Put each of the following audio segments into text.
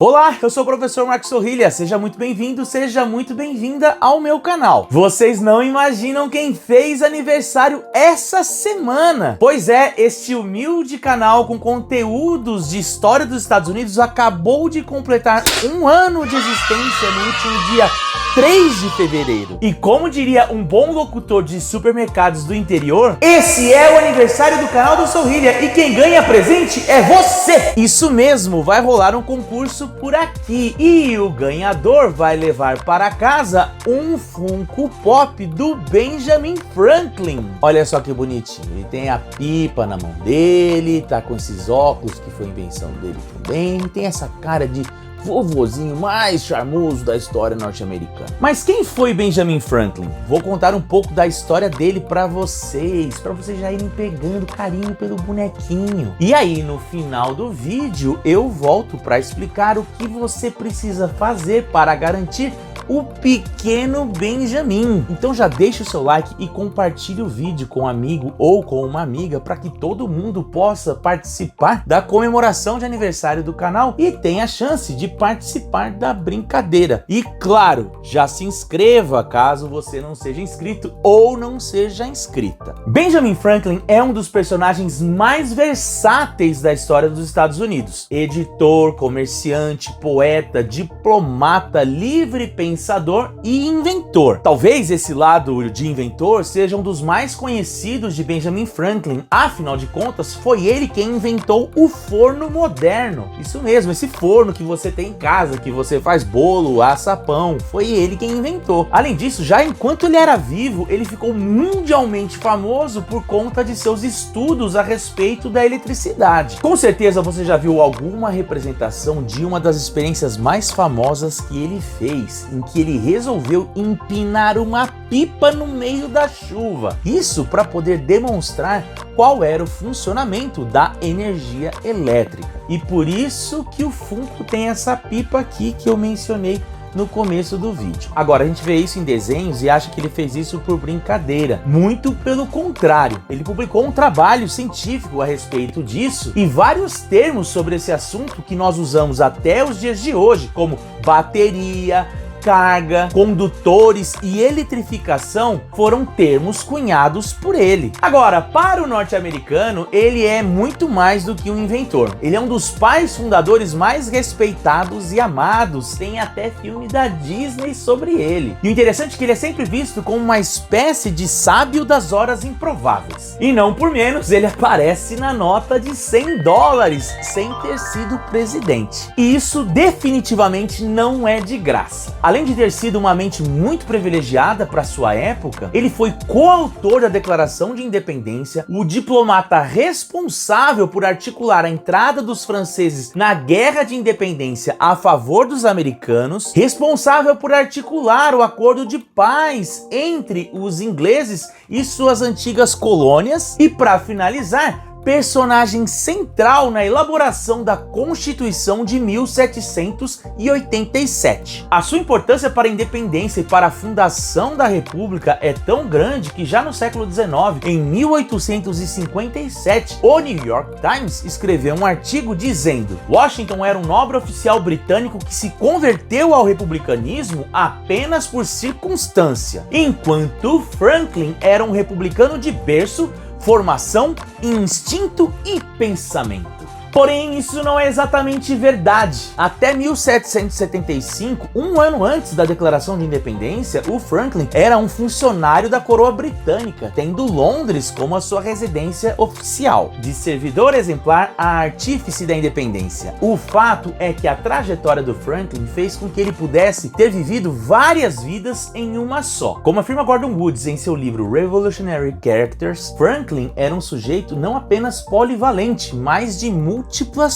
Olá, eu sou o professor Marcos Sorrilha, seja muito bem-vindo, seja muito bem-vinda ao meu canal. Vocês não imaginam quem fez aniversário essa semana? Pois é, este humilde canal com conteúdos de história dos Estados Unidos acabou de completar um ano de existência no último dia 3 de fevereiro. E como diria um bom locutor de supermercados do interior, esse é o aniversário do canal do Sorrilha e quem ganha presente é você! Isso mesmo, vai rolar um concurso por aqui e o ganhador vai levar para casa um Funko Pop do Benjamin Franklin. Olha só que bonitinho, ele tem a pipa na mão dele, tá com esses óculos que foi invenção dele também, tem essa cara de vovozinho mais charmoso da história norte-americana. Mas quem foi Benjamin Franklin? Vou contar um pouco da história dele pra vocês já irem pegando carinho pelo bonequinho. E aí, no final do vídeo, eu volto para explicar o que você precisa fazer para garantir o pequeno Benjamin. Então já deixa o seu like e compartilhe o vídeo com um amigo ou com uma amiga para que todo mundo possa participar da comemoração de aniversário do canal e tenha a chance de participar da brincadeira. E claro, já se inscreva caso você não seja inscrito ou não seja inscrita. Benjamin Franklin é um dos personagens mais versáteis da história dos Estados Unidos. Editor, comerciante, poeta, diplomata, livre pensador e inventor. Talvez esse lado de inventor seja um dos mais conhecidos de Benjamin Franklin. Afinal de contas, foi ele quem inventou o forno moderno. Isso mesmo, esse forno que você tem em casa, que você faz bolo, assa pão, foi ele quem inventou. Além disso, já enquanto ele era vivo, ele ficou mundialmente famoso por conta de seus estudos a respeito da eletricidade. Com certeza você já viu alguma representação de uma das experiências mais famosas que ele fez, em que ele resolveu empinar uma pipa no meio da chuva. Isso para poder demonstrar qual era o funcionamento da energia elétrica. E por isso que o Funko tem essa pipa aqui que eu mencionei no começo do vídeo. Agora, a gente vê isso em desenhos e acha que ele fez isso por brincadeira. Muito pelo contrário. Ele publicou um trabalho científico a respeito disso e vários termos sobre esse assunto que nós usamos até os dias de hoje, como bateria, carga, condutores e eletrificação foram termos cunhados por ele. Agora, para o norte-americano, ele é muito mais do que um inventor. Ele é um dos pais fundadores mais respeitados e amados. Tem até filme da Disney sobre ele. E o interessante é que ele é sempre visto como uma espécie de sábio das horas improváveis. E não por menos, ele aparece na nota de $100 sem ter sido presidente. E isso definitivamente não é de graça. Além de ter sido uma mente muito privilegiada para sua época, ele foi coautor da Declaração de Independência, o diplomata responsável por articular a entrada dos franceses na Guerra de Independência a favor dos americanos, responsável por articular o acordo de paz entre os ingleses e suas antigas colônias e, para finalizar, personagem central na elaboração da Constituição de 1787. A sua importância para a independência e para a fundação da República é tão grande que já no século XIX, em 1857, o New York Times escreveu um artigo dizendo: Washington era um nobre oficial britânico que se converteu ao republicanismo apenas por circunstância, enquanto Franklin era um republicano de berço, formação, instinto e pensamento. Porém, isso não é exatamente verdade. Até 1775, um ano antes da Declaração de Independência, o Franklin era um funcionário da coroa britânica, tendo Londres como a sua residência oficial. De servidor exemplar a artífice da independência. O fato é que a trajetória do Franklin fez com que ele pudesse ter vivido várias vidas em uma só. Como afirma Gordon Woods em seu livro Revolutionary Characters, Franklin era um sujeito não apenas polivalente, mas de múltiplas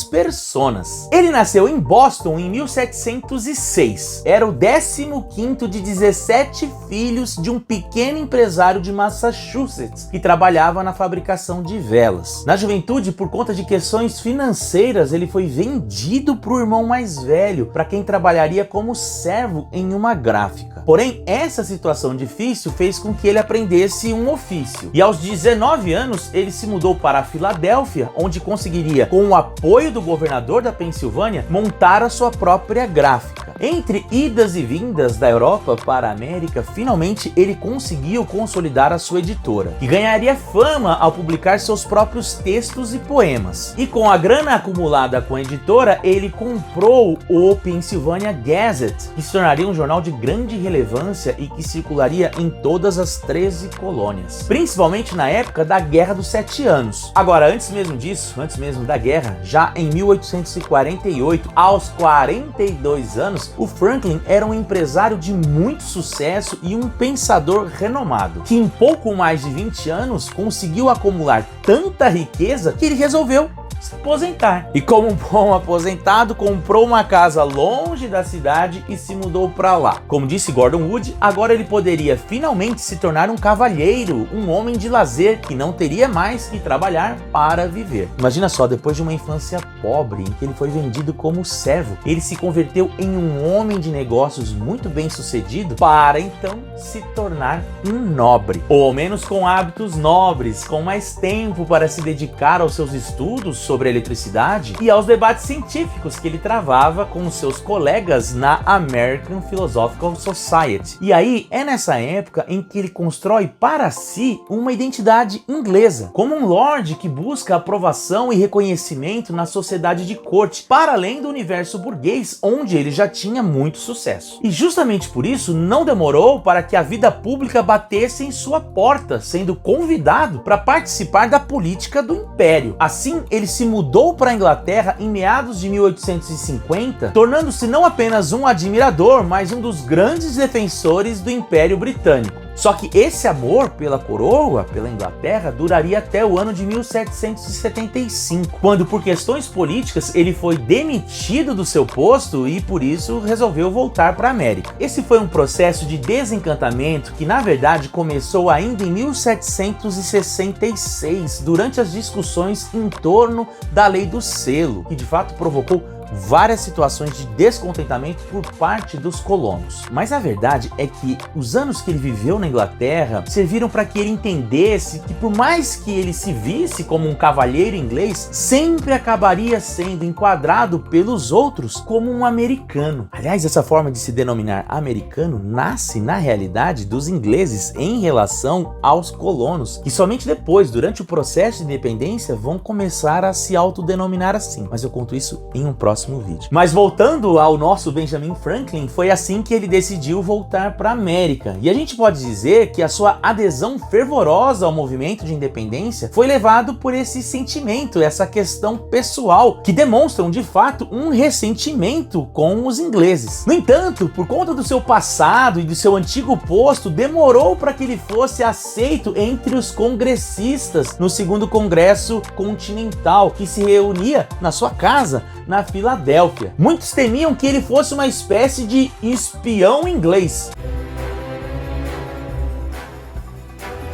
personas. Ele nasceu em Boston em 1706. Era o 15º de 17 filhos de um pequeno empresário de Massachusetts que trabalhava na fabricação de velas. Na juventude, por conta de questões financeiras, ele foi vendido para o irmão mais velho, para quem trabalharia como servo em uma gráfica. Porém, essa situação difícil fez com que ele aprendesse um ofício. E aos 19 anos, ele se mudou para a Filadélfia, onde conseguiria, com o apoio do governador da Pensilvânia, montara sua própria gráfica. Entre idas e vindas da Europa para a América, finalmente ele conseguiu consolidar a sua editora, que ganharia fama ao publicar seus próprios textos e poemas. E com a grana acumulada com a editora, ele comprou o Pennsylvania Gazette, que se tornaria um jornal de grande relevância e que circularia em todas as 13 colônias, principalmente na época da Guerra dos 7 Anos. Agora, antes mesmo disso, antes mesmo da guerra, já em 1848, aos 42 anos, o Franklin era um empresário de muito sucesso e um pensador renomado, que em pouco mais de 20 anos conseguiu acumular tanta riqueza que ele resolveu se aposentar. E como um bom aposentado, comprou uma casa longe da cidade e se mudou para lá. Como disse Gordon Wood, agora ele poderia finalmente se tornar um cavalheiro, um homem de lazer que não teria mais que trabalhar para viver. Imagina só, depois de uma infância pobre, em que ele foi vendido como servo, ele se converteu em um homem de negócios muito bem sucedido para então se tornar um nobre, ou ao menos com hábitos nobres, com mais tempo para se dedicar aos seus estudos sobre a eletricidade e aos debates científicos que ele travava com seus colegas na American Philosophical Society. E aí é nessa época em que ele constrói para si uma identidade inglesa, como um lord que busca aprovação e reconhecimento na sociedade de corte, para além do universo burguês, onde ele já tinha muito sucesso. E justamente por isso não demorou para que a vida pública batesse em sua porta, sendo convidado para participar da política do Império. Assim, ele se mudou para a Inglaterra em meados de 1850, tornando-se não apenas um admirador, mas um dos grandes defensores do Império Britânico. Só que esse amor pela coroa, pela Inglaterra, duraria até o ano de 1775, quando por questões políticas ele foi demitido do seu posto e por isso resolveu voltar para a América. Esse foi um processo de desencantamento que na verdade começou ainda em 1766, durante as discussões em torno da Lei do Selo, que de fato provocou várias situações de descontentamento por parte dos colonos. Mas a verdade é que os anos que ele viveu na Inglaterra serviram para que ele entendesse que por mais que ele se visse como um cavalheiro inglês, sempre acabaria sendo enquadrado pelos outros como um americano. Aliás, essa forma de se denominar americano nasce na realidade dos ingleses em relação aos colonos, que somente depois, durante o processo de independência, vão começar a se autodenominar assim. Mas eu conto isso em um próximo vídeo. Mas voltando ao nosso Benjamin Franklin, foi assim que ele decidiu voltar para a América. E a gente pode dizer que a sua adesão fervorosa ao movimento de independência foi levado por esse sentimento, essa questão pessoal, que demonstram de fato um ressentimento com os ingleses. No entanto, por conta do seu passado e do seu antigo posto, demorou para que ele fosse aceito entre os congressistas no segundo Congresso Continental, que se reunia na sua casa, na Filadélfia. Muitos temiam que ele fosse uma espécie de espião inglês.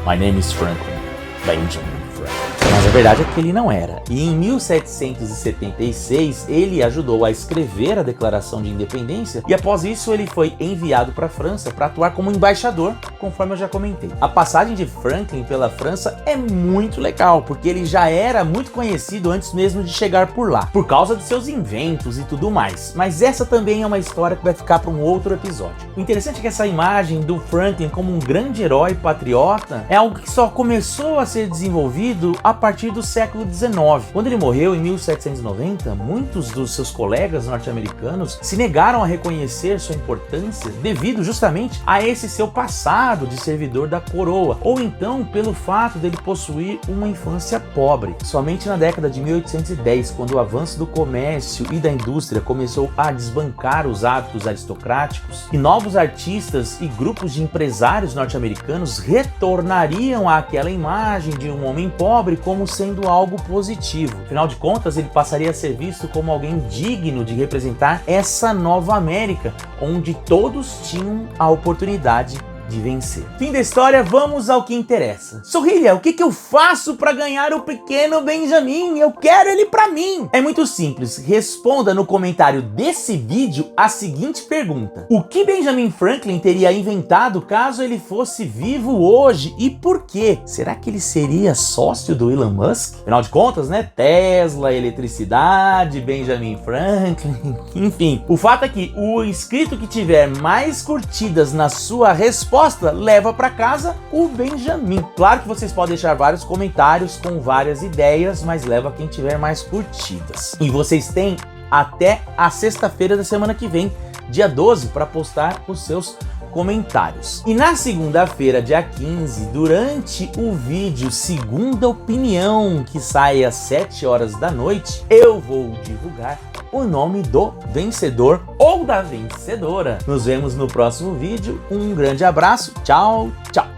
My name is Franklin, Benjamin Franklin. Mas a verdade é que ele não era. E em 1776 ele ajudou a escrever a Declaração de Independência e após isso ele foi enviado para a França para atuar como embaixador, conforme eu já comentei. A passagem de Franklin pela França é muito legal, porque ele já era muito conhecido antes mesmo de chegar por lá, por causa de seus inventos e tudo mais. Mas essa também é uma história que vai ficar para um outro episódio. O interessante é que essa imagem do Franklin como um grande herói patriota é algo que só começou a ser desenvolvido a partir do século XIX. Quando ele morreu em 1790, muitos dos seus colegas norte-americanos se negaram a reconhecer sua importância devido justamente a esse seu passado de servidor da coroa, ou então pelo fato dele possuir uma infância pobre. Somente na década de 1810, quando o avanço do comércio e da indústria começou a desbancar os hábitos aristocráticos, e novos artistas e grupos de empresários norte-americanos retornariam àquela imagem de um homem pobre como sendo algo positivo. Afinal de contas, ele passaria a ser visto como alguém digno de representar essa nova América, onde todos tinham a oportunidade de vencer. Fim da história, vamos ao que interessa. Sorrilha, o que eu faço para ganhar o pequeno Benjamin? Eu quero ele para mim. É muito simples, responda no comentário desse vídeo a seguinte pergunta: o que Benjamin Franklin teria inventado caso ele fosse vivo hoje e por quê? Será que ele seria sócio do Elon Musk? Afinal de contas, né? Tesla, eletricidade, Benjamin Franklin, enfim. O fato é que o inscrito que tiver mais curtidas na sua resposta leva para casa o Benjamin. Claro que vocês podem deixar vários comentários com várias ideias, mas leva quem tiver mais curtidas. E vocês têm até a sexta-feira da semana que vem, dia 12, para postar os seus comentários. E na segunda-feira, dia 15, durante o vídeo Segunda Opinião, que sai às 7 horas da noite, eu vou divulgar o nome do vencedor ou da vencedora. Nos vemos no próximo vídeo. Um grande abraço. Tchau, tchau.